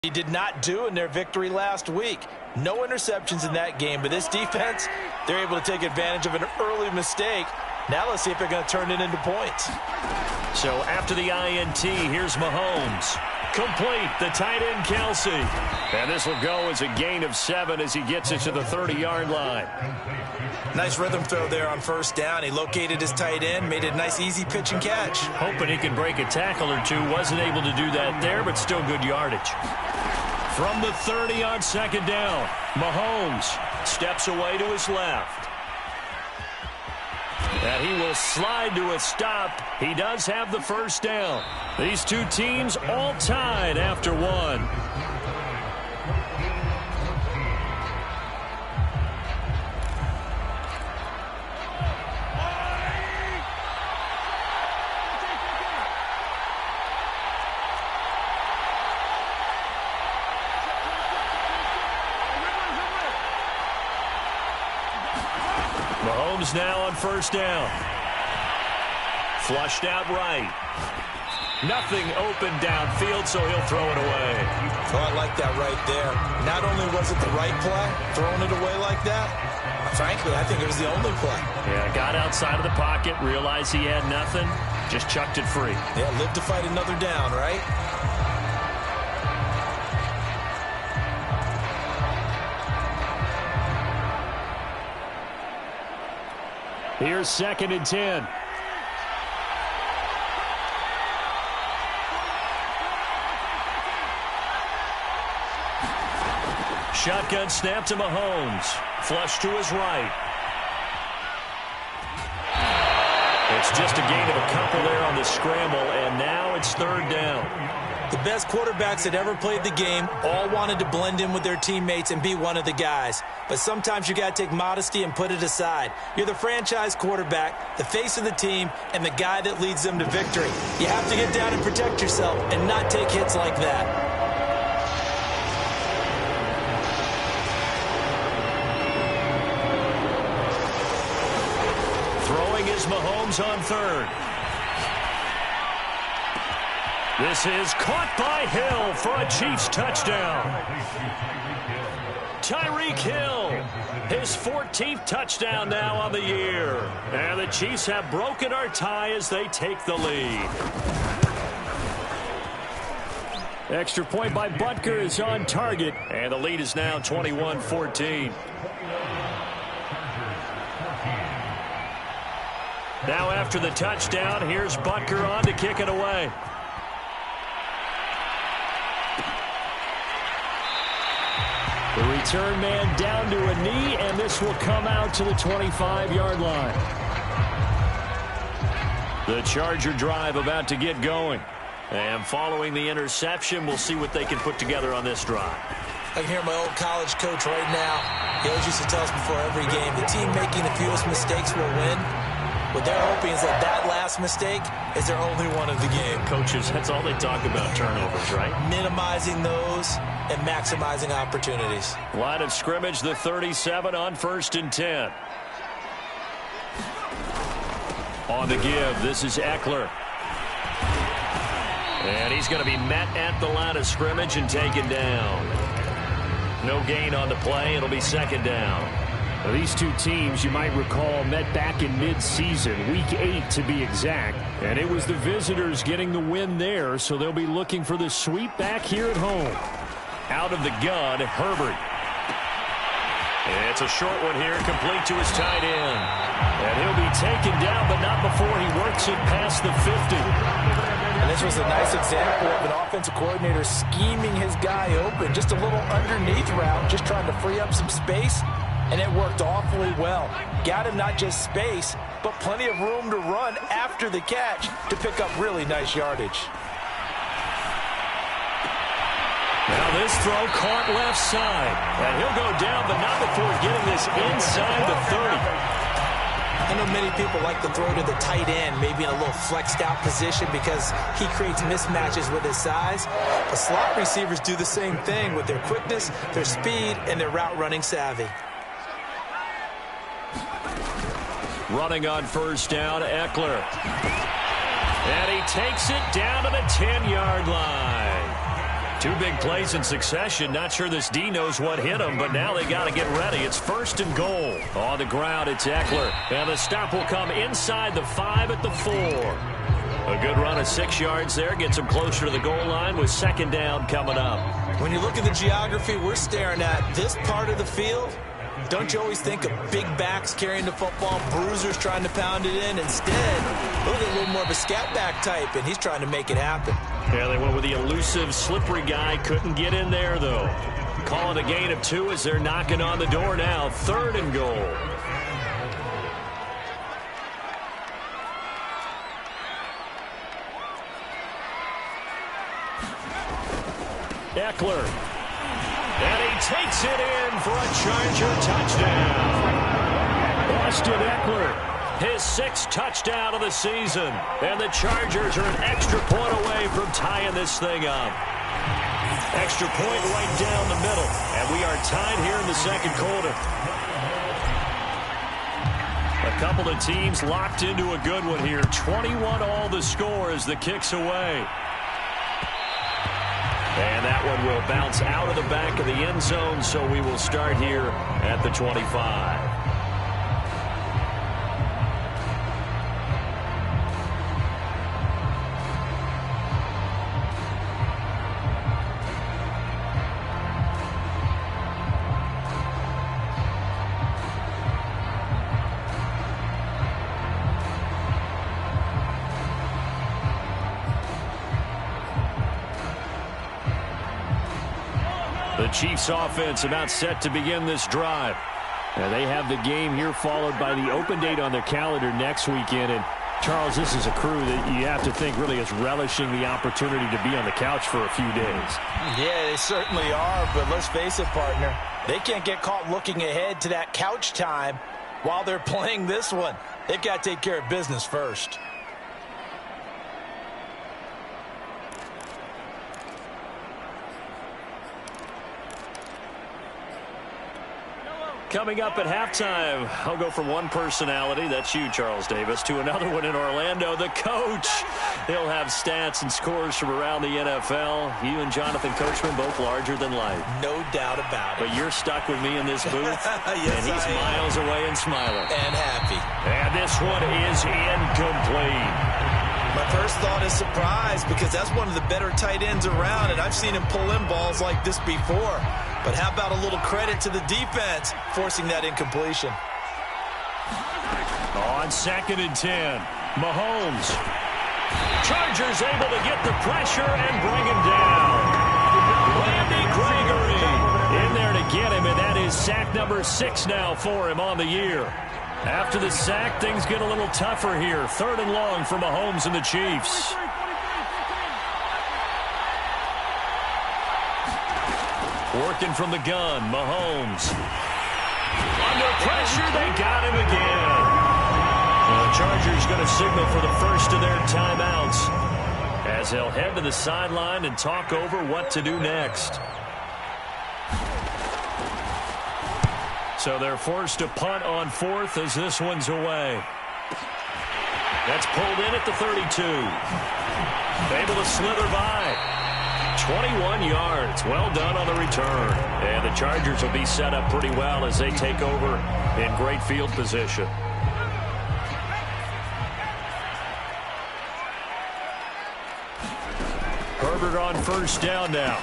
He did not do in their victory last week. No interceptions in that game, but this defense, they're able to take advantage of an early mistake. Now let's see if they're going to turn it into points. So after the INT, here's Mahomes. Complete, the tight end Kelsey. And this will go as a gain of 7 as he gets it to the 30-yard line. Nice rhythm throw there on first down. He located his tight end, made it a nice easy pitch and catch. Hoping he could break a tackle or two. Wasn't able to do that there, but still good yardage. From the 30 on second down, Mahomes steps away to his left. And he will slide to a stop. He does have the first down. These two teams all tied after one. Mahomes now on first down. Flushed out right. Nothing open downfield, so he'll throw it away. Oh, I like that right there. Not only was it the right play, throwing it away like that, frankly, I think it was the only play. Yeah, got outside of the pocket, realized he had nothing, just chucked it free. Yeah, live to fight another down, right? Here's 2nd and 10. Shotgun snap to Mahomes. Flush to his right. It's just a gain of a couple there on the scramble, and now it's 3rd down. The best quarterbacks that ever played the game all wanted to blend in with their teammates and be one of the guys. But sometimes you got to take modesty and put it aside. You're the franchise quarterback, the face of the team, and the guy that leads them to victory. You have to get down and protect yourself and not take hits like that. Throwing is Mahomes on 3rd. This is caught by Hill for a Chiefs touchdown. Tyreek Hill, his 14th touchdown now on the year. And the Chiefs have broken our tie as they take the lead. Extra point by Butker is on target, and the lead is now 21-14. Now after the touchdown, here's Butker on to kick it away. The return man down to a knee, and this will come out to the 25-yard line. The Charger drive about to get going. And following the interception, we'll see what they can put together on this drive. I can hear my old college coach right now. He always used to tell us before every game, the team making the fewest mistakes will win. What they're hoping is that that last mistake is their only one of the game. Coaches, that's all they talk about, turnovers, right? Minimizing those and maximizing opportunities. Line of scrimmage, the 37 on 1st and 10. On the give, this is Eckler. And he's going to be met at the line of scrimmage and taken down. No gain on the play. It'll be 2nd down. Now, these two teams, you might recall, met back in mid-season, Week 8 to be exact. And it was the visitors getting the win there, so they'll be looking for the sweep back here at home. Out of the gun, Herbert. It's a short one here, complete to his tight end. And he'll be taken down, but not before he works it past the 50. And this was a nice example of an offensive coordinator scheming his guy open. Just a little underneath route, just trying to free up some space. And it worked awfully well. Got him not just space, but plenty of room to run after the catch to pick up really nice yardage. Now this throw caught left side. And he'll go down, but not before getting this inside the 30. I know many people like to throw to the tight end, maybe in a little flexed out position because he creates mismatches with his size. But slot receivers do the same thing with their quickness, their speed, and their route running savvy. Running on first down, Eckler. And he takes it down to the 10-yard line. Two big plays in succession. Not sure this D knows what hit him, but now they got to get ready. It's 1st and goal. On the ground, it's Eckler. And the stop will come inside the 5 at the 4. A good run of 6 yards there. Gets him closer to the goal line with 2nd down coming up. When you look at the geography we're staring at, this part of the field, don't you always think of big backs carrying the football, bruisers trying to pound it in? Instead, look at a little more of a scat back type, and he's trying to make it happen. Yeah, they went with the elusive, slippery guy. Couldn't get in there, though. Calling a gain of 2 as they're knocking on the door now. 3rd and goal. Eckler. And he takes it in for a Charger touchdown. Austin Eckler. His 6th touchdown of the season. And the Chargers are an extra point away from tying this thing up. Extra point right down the middle. And we are tied here in the 2nd quarter. A couple of teams locked into a good one here. 21 all the score as the kick's away. And that one will bounce out of the back of the end zone, so we will start here at the 25. The Chiefs offense about set to begin this drive. Now they have the game here followed by the open date on their calendar next weekend. And Charles, this is a crew that you have to think really is relishing the opportunity to be on the couch for a few days. Yeah, they certainly are, but let's face it, partner. They can't get caught looking ahead to that couch time while they're playing this one. They've got to take care of business first. Coming up at halftime, I'll go from one personality, that's you, Charles Davis, to another one in Orlando, the coach. He'll have stats and scores from around the NFL. You and Jonathan Coachman both larger than life. No doubt about it. But you're stuck with me in this booth, yes, and he's miles away and smiling. And happy. And this one is incomplete. My first thought is surprise, because that's one of the better tight ends around, and I've seen him pull in balls like this before. But how about a little credit to the defense forcing that incompletion? On 2nd and 10, Mahomes. Chargers able to get the pressure and bring him down. Randy Gregory in there to get him, and that is sack number 6 now for him on the year. After the sack, things get a little tougher here. 3rd and long for Mahomes and the Chiefs. Working from the gun, Mahomes. Under pressure, they got him again. The Chargers going to signal for the first of their timeouts as they'll head to the sideline and talk over what to do next. So they're forced to punt on 4th as this one's away. That's pulled in at the 32. Able to slither by. 21 yards. Well done on the return. And the Chargers will be set up pretty well as they take over in great field position. Herbert on 1st down now.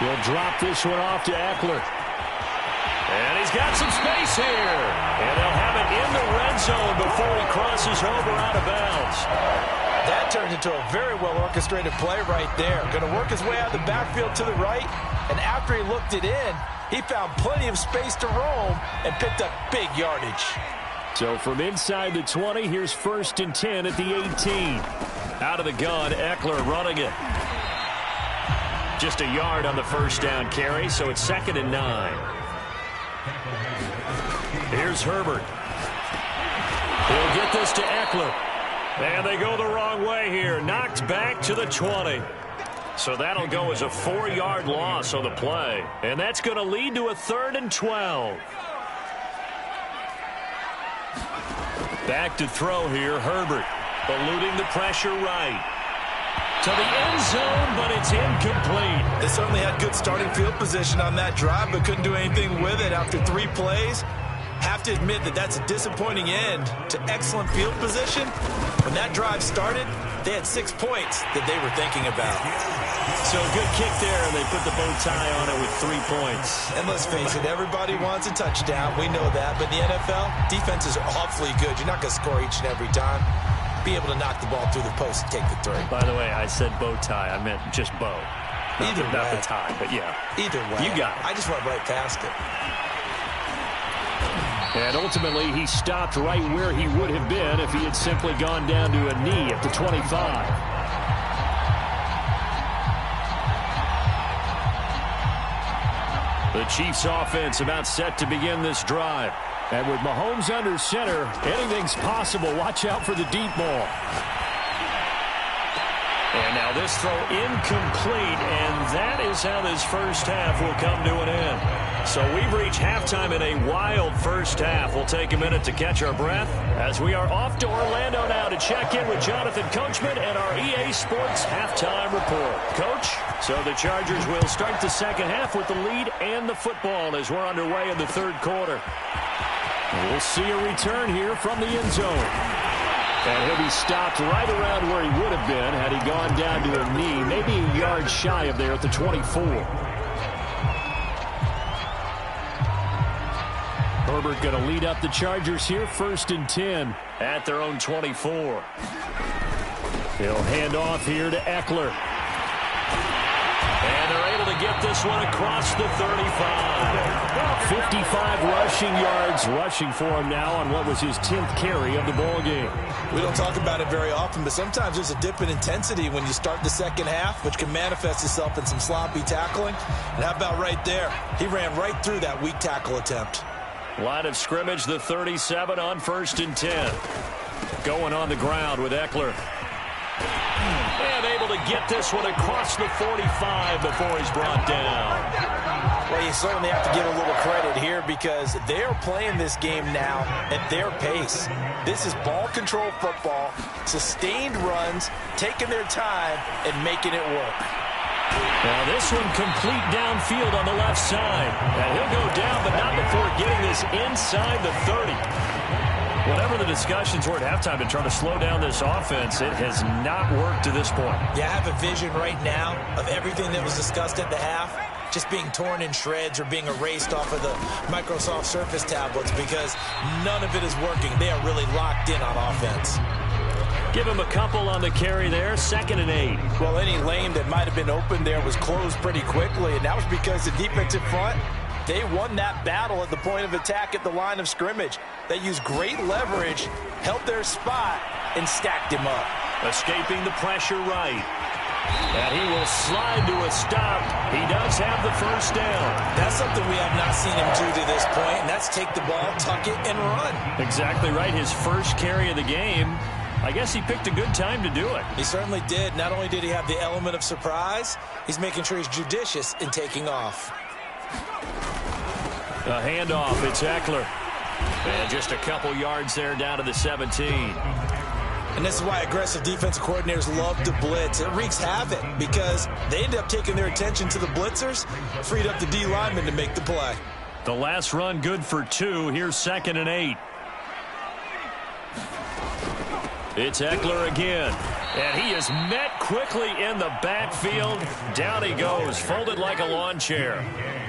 He'll drop this one off to Eckler. And he's got some space here. And they'll have it in the red zone before he crosses over out of bounds. That turned into a very well-orchestrated play right there. Going to work his way out of the backfield to the right, and after he looked it in, he found plenty of space to roam and picked up big yardage. So from inside the 20, here's 1st and 10 at the 18. Out of the gun, Eckler running it. Just a yard on the 1st down carry, so it's 2nd and 9. Here's Herbert. He'll get this to Eckler. And they go the wrong way here. Knocked back to the 20. So that'll go as a 4-yard loss on the play. And that's going to lead to a 3rd and 12. Back to throw here, Herbert. Eluding the pressure right. to the end zone, but it's incomplete. They certainly had good starting field position on that drive, but couldn't do anything with it after 3 plays. Have to admit that that's a disappointing end to excellent field position. When that drive started, they had 6 points that they were thinking about. So a good kick there, and they put the bow tie on it with 3 points. And let's face it, everybody wants a touchdown. We know that. But in the NFL, defenses are awfully good. You're not going to score each and every time. Be able to knock the ball through the post and take the 3. By the way, I said bow tie. I meant just bow. Not the tie, but yeah. Either way. You got it. I just went right past it. And ultimately, he stopped right where he would have been if he had simply gone down to a knee at the 25. The Chiefs offense about set to begin this drive. And with Mahomes under center, anything's possible. Watch out for the deep ball. And now this throw incomplete, and that is how this first half will come to an end. So we've reached halftime in a wild first half. We'll take a minute to catch our breath as we are off to Orlando now to check in with Jonathan Coachman and our EA Sports halftime report. Coach, so the Chargers will start the second half with the lead and the football as we're underway in the third quarter. We'll see a return here from the end zone. And he'll be stopped right around where he would have been had he gone down to a knee, maybe a yard shy of there at the 24. Herbert going to lead up the Chargers here, 1st and 10 at their own 24. He'll hand off here to Eckler. And they're able to get this one across the 35. 55 rushing yards rushing for him now on what was his 10th carry of the ball game. We don't talk about it very often, but sometimes there's a dip in intensity when you start the second half, which can manifest itself in some sloppy tackling. And how about right there? He ran right through that weak tackle attempt. Line of scrimmage, the 37 on 1st and 10. Going on the ground with Eckler. And able to get this one across the 45 before he's brought down. Well, you certainly have to give a little credit here because they're playing this game now at their pace. This is ball control football, sustained runs, taking their time and making it work. Now this one complete downfield on the left side. And he'll go down, but not before getting this inside the 30. Whatever the discussions were at halftime to try to slow down this offense, it has not worked to this point. Yeah, I have a vision right now of everything that was discussed at the half just being torn in shreds or being erased off of the Microsoft Surface tablets because none of it is working. They are really locked in on offense. Give him a couple on the carry there, 2nd and 8. Well, any lane that might have been open there was closed pretty quickly, and that was because the defensive front, they won that battle at the point of attack at the line of scrimmage. They used great leverage, held their spot, and stacked him up. Escaping the pressure right. And he will slide to a stop. He does have the first down. That's something we have not seen him do to this point, and that's take the ball, tuck it, and run. Exactly right. His first carry of the game. I guess he picked a good time to do it. He certainly did. Not only did he have the element of surprise, he's making sure he's judicious in taking off. A handoff. It's Eckler. And just a couple yards there down to the 17. And this is why aggressive defensive coordinators love to blitz. It wreaks havoc because they end up taking their attention to the blitzers, freed up the D lineman to make the play. The last run good for 2. Here's 2nd and 8. It's Eckler again. And he is met quickly in the backfield. Down he goes, folded like a lawn chair.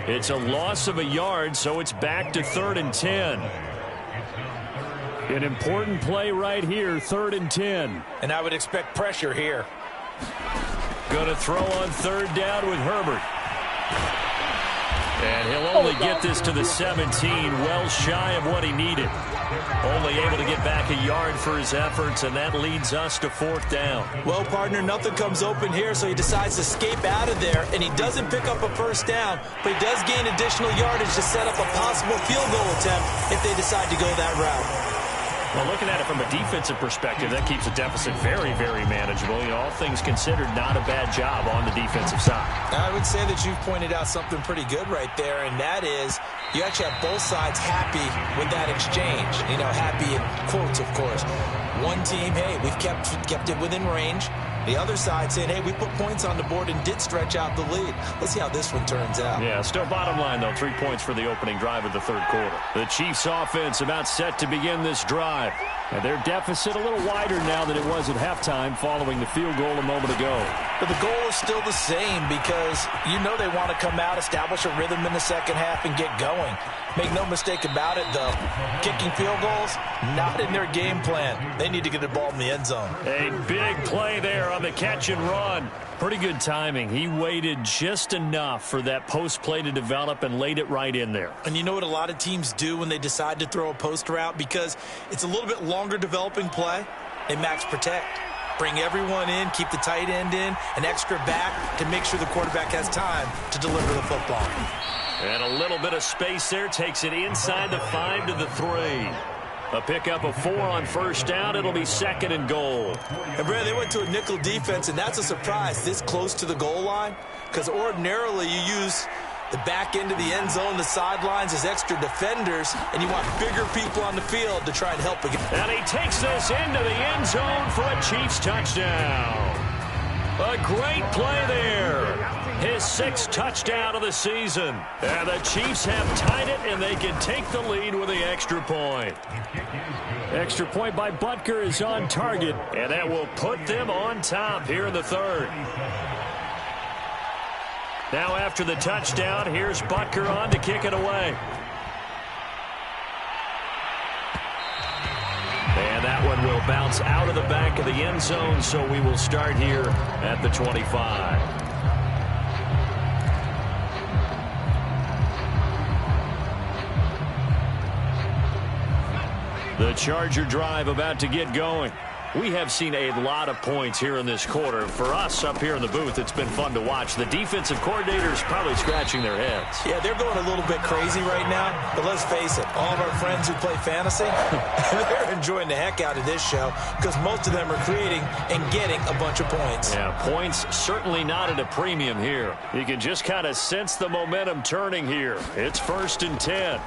It's a loss of a yard, so it's back to 3rd and 10. An important play right here, 3rd and 10. And I would expect pressure here. Going to throw on 3rd down with Herbert. And he'll only get this to the 17, well shy of what he needed. Only able to get back a yard for his efforts, and that leads us to 4th down. Well, partner, nothing comes open here, so he decides to escape out of there, and he doesn't pick up a first down, but he does gain additional yardage to set up a possible field goal attempt if they decide to go that route. Well, looking at it from a defensive perspective, that keeps the deficit very, very manageable. You know, all things considered, not a bad job on the defensive side. I would say that you've pointed out something pretty good right there, and that is you actually have both sides happy with that exchange. You know, happy in quotes, of course. One team, hey, we've kept it within range. The other side saying, hey, we put points on the board and did stretch out the lead. Let's see how this one turns out. Yeah, still bottom line, though. 3 points for the opening drive of the third quarter. The Chiefs offense about set to begin this drive. And their deficit a little wider now than it was at halftime following the field goal a moment ago. But the goal is still the same because you know they want to come out, establish a rhythm in the second half, and get going. Make no mistake about it, though. Kicking field goals, not in their game plan. They need to get the ball in the end zone. A big play there on the catch and run. Pretty good timing. He waited just enough for that post play to develop and laid it right in there. And you know what a lot of teams do when they decide to throw a post route? Because it's a little bit longer developing play, they max protect. Bring everyone in, keep the tight end in, an extra back to make sure the quarterback has time to deliver the football. And a little bit of space there takes it inside the 5 to the 3. A pickup of 4 on first down. It'll be 2nd and goal. And Brad, they went to a nickel defense, and that's a surprise this close to the goal line, because ordinarily you use the back end of the end zone, the sidelines as extra defenders, and you want bigger people on the field to try and help again. And he takes this into the end zone for a Chiefs touchdown. A great play there. His 6th touchdown of the season. And the Chiefs have tied it, and they can take the lead with the extra point. Extra point by Butker is on target, and that will put them on top here in the third. Now after the touchdown, here's Butker on to kick it away. And that one will bounce out of the back of the end zone, so we will start here at the 25. The Charger drive about to get going. We have seen a lot of points here in this quarter. For us up here in the booth, it's been fun to watch. The defensive coordinators probably scratching their heads. Yeah, they're going a little bit crazy right now. But let's face it, all of our friends who play fantasy, they're enjoying the heck out of this show because most of them are creating and getting a bunch of points. Yeah, points certainly not at a premium here. You can just kind of sense the momentum turning here. It's 1st and 10.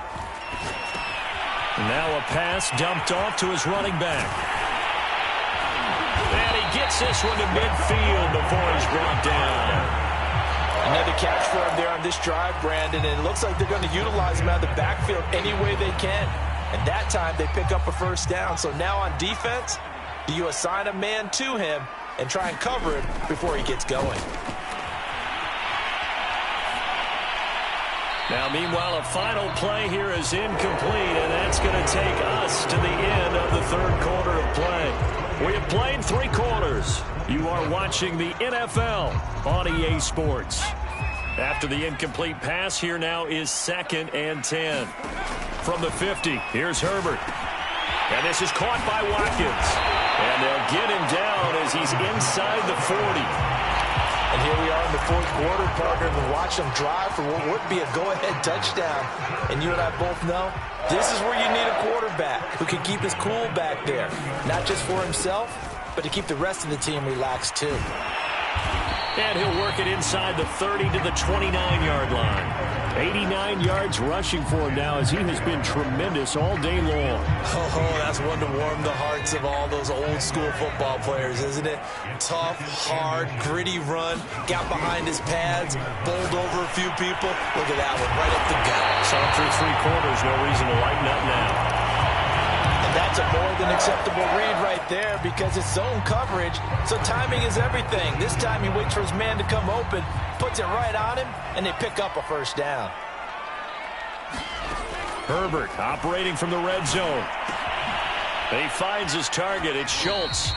Now a pass dumped off to his running back. And he gets this one to midfield before he's brought down. Another catch for him there on this drive, Brandon, and it looks like they're going to utilize him out of the backfield any way they can. And that time they pick up a first down. So now on defense, do you assign a man to him and try and cover him before he gets going? Now, meanwhile, a final play here is incomplete, and that's going to take us to the end of the third quarter of play. We have played 3 quarters. You are watching the NFL on EA Sports. After the incomplete pass, here now is 2nd and 10. From the 50, here's Herbert. And this is caught by Watkins. And they'll get him down as he's inside the 40. And here we are in the fourth quarter, partner, and watch them drive for what would be a go-ahead touchdown. And you and I both know this is where you need a quarterback who can keep his cool back there, not just for himself, but to keep the rest of the team relaxed too. And he'll work it inside the 30 to the 29-yard line. 89 yards rushing for him now as he has been tremendous all day long. Oh, that's one to warm the hearts of all those old-school football players, isn't it? Tough, hard, gritty run, got behind his pads, bowled over a few people. Look at that one, right up the gut. So through 3 quarters, no reason to lighten up now. And that's a more than acceptable read right there because it's zone coverage, so timing is everything. This time he waits for his man to come open, puts it right on him, and they pick up a first down. Herbert operating from the red zone. He finds his target. It's Schultz.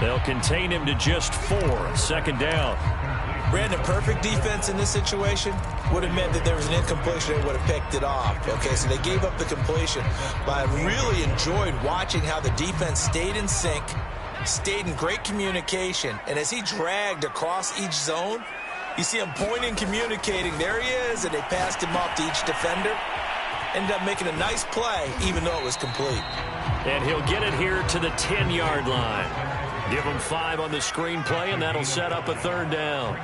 They'll contain him to just 4. 2nd down. Brandon, perfect defense in this situation would have meant that there was an incompletion and would have picked it off. Okay, so they gave up the completion. But I really enjoyed watching how the defense stayed in sync, stayed in great communication. And as he dragged across each zone, you see him pointing, communicating. There he is, and they passed him off to each defender. Ended up making a nice play, even though it was complete. And he'll get it here to the 10-yard line. Give him 5 on the screen play, and that'll set up a 3rd down.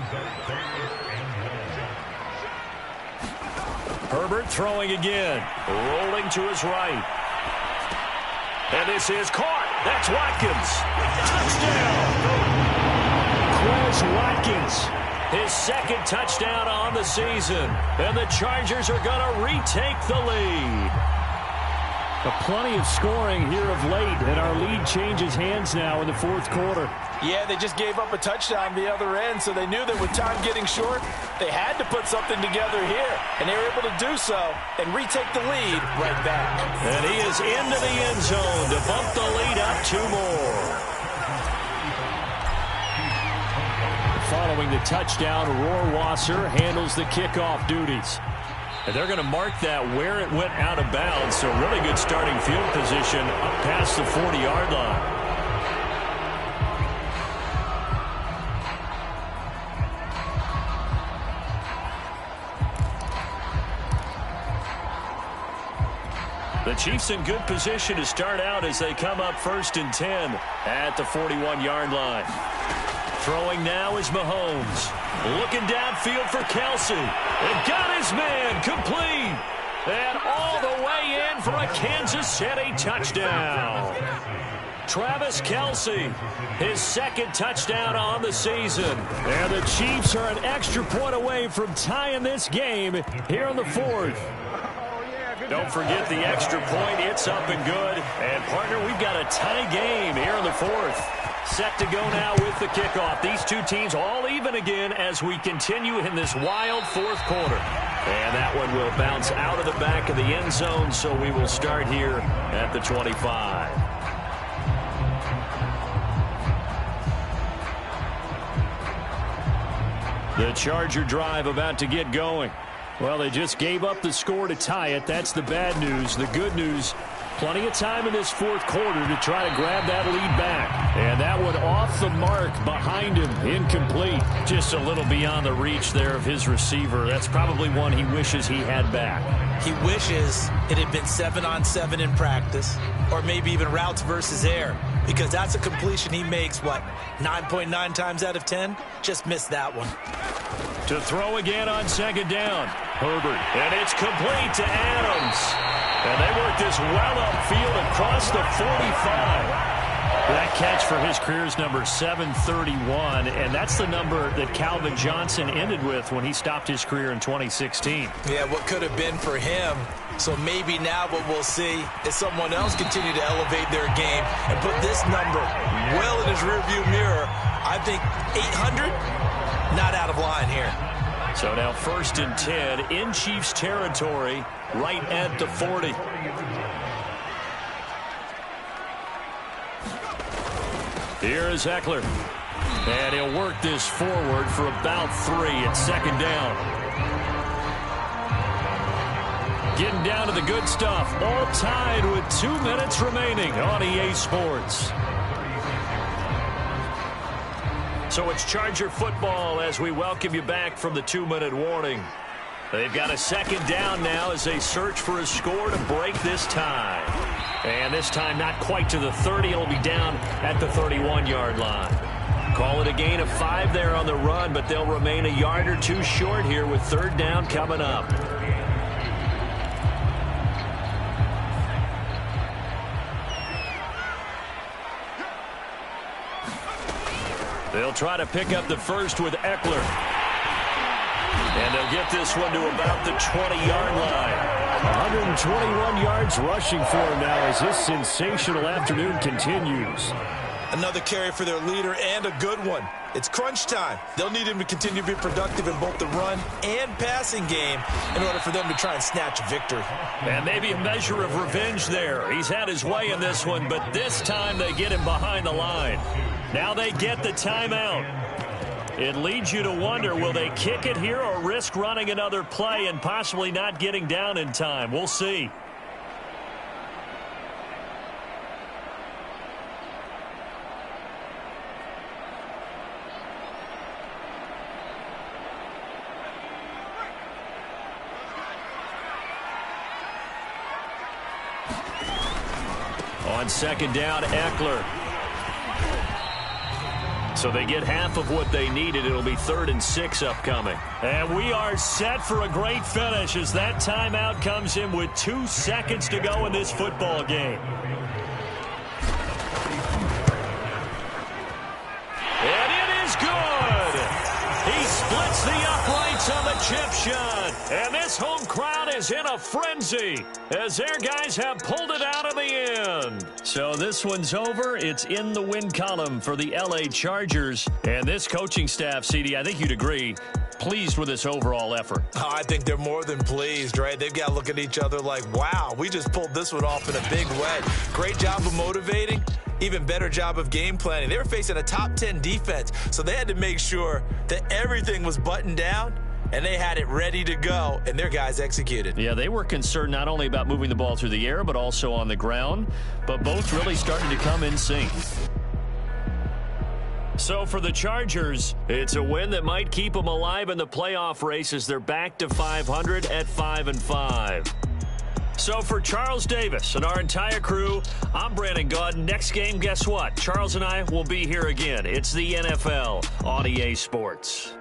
Herbert throwing again. Rolling to his right. And this is caught. That's Watkins. Touchdown. Quez Watkins, his second touchdown on the season. And the Chargers are going to retake the lead. Plenty of scoring here of late, and our lead changes hands now in the fourth quarter. Yeah, they just gave up a touchdown the other end, so they knew that with time getting short, they had to put something together here, and they were able to do so and retake the lead right back. And he is into the end zone to bump the lead up 2 more. Following the touchdown, Rohrwasser handles the kickoff duties. And they're going to mark that where it went out of bounds, so really good starting field position up past the 40-yard line. The Chiefs in good position to start out as they come up 1st and 10 at the 41-yard line. Throwing now is Mahomes. Looking downfield for Kelsey. And got his man complete. And all the way in for a Kansas City touchdown. Travis Kelsey, his second touchdown on the season. And the Chiefs are an extra point away from tying this game here in the fourth. Don't forget the extra point. It's up and good. And, partner, we've got a tie game here in the fourth. Set to go now with the kickoff. These two teams all even again as we continue in this wild fourth quarter. And that one will bounce out of the back of the end zone, so we will start here at the 25. The Charger drive about to get going. Well, they just gave up the score to tie it. That's the bad news. The good news, plenty of time in this fourth quarter to try to grab that lead back. And that one off the mark behind him, incomplete. Just a little beyond the reach there of his receiver. That's probably one he wishes he had back. He wishes it had been 7-on-7 in practice, or maybe even routes versus air, because that's a completion he makes, 9.9 times out of 10? Just missed that one. To throw again on second down. Herbert. And it's complete to Adams. And they work this well upfield across the 45. That catch for his career is number 731, and that's the number that Calvin Johnson ended with when he stopped his career in 2016. Yeah, what could have been for him. So maybe now what we'll see is someone else continue to elevate their game and put this number well in his rearview mirror. I think 800, not out of line here. So now 1st and 10 in Chiefs territory, right at the 40. Here is Eckler. And he'll work this forward for about 3 at second down. Getting down to the good stuff. All tied with 2 minutes remaining on EA Sports. So it's Charger football as we welcome you back from the 2-minute warning. They've got a second down now as they search for a score to break this tie. And this time not quite to the 30. It'll be down at the 31-yard line. Call it a gain of 5 there on the run, but they'll remain a yard or 2 short here with third down coming up. They'll try to pick up the first with Eckler. And they'll get this one to about the 20-yard line. 121 yards rushing for him now as this sensational afternoon continues. Another carry for their leader and a good one. It's crunch time. They'll need him to continue to be productive in both the run and passing game in order for them to try and snatch a victory. And maybe a measure of revenge there. He's had his way in this one, but this time they get him behind the line. Now they get the timeout. It leads you to wonder, will they kick it here or risk running another play and possibly not getting down in time? We'll see. On second down, Eckler. So they get half of what they needed. It'll be 3rd and 6 upcoming. And we are set for a great finish as that timeout comes in with 2 seconds to go in this football game. And it is good. on the chip shot. And this home crowd is in a frenzy as their guys have pulled it out of the end. So this one's over. It's in the win column for the L.A. Chargers. And this coaching staff, CD, I think you'd agree, pleased with this overall effort. Oh, I think they're more than pleased, right? They've got to look at each other like, wow, we just pulled this one off in a big way. Great job of motivating. Even better job of game planning. They were facing a top 10 defense, so they had to make sure that everything was buttoned down, and they had it ready to go, and their guys executed. Yeah, they were concerned not only about moving the ball through the air, but also on the ground, but both really starting to come in sync. So for the Chargers, it's a win that might keep them alive in the playoff race as they're back to 500 at 5-5. So for Charles Davis and our entire crew, I'm Brandon Gaudin. Next game, guess what? Charles and I will be here again. It's the NFL on EA Sports.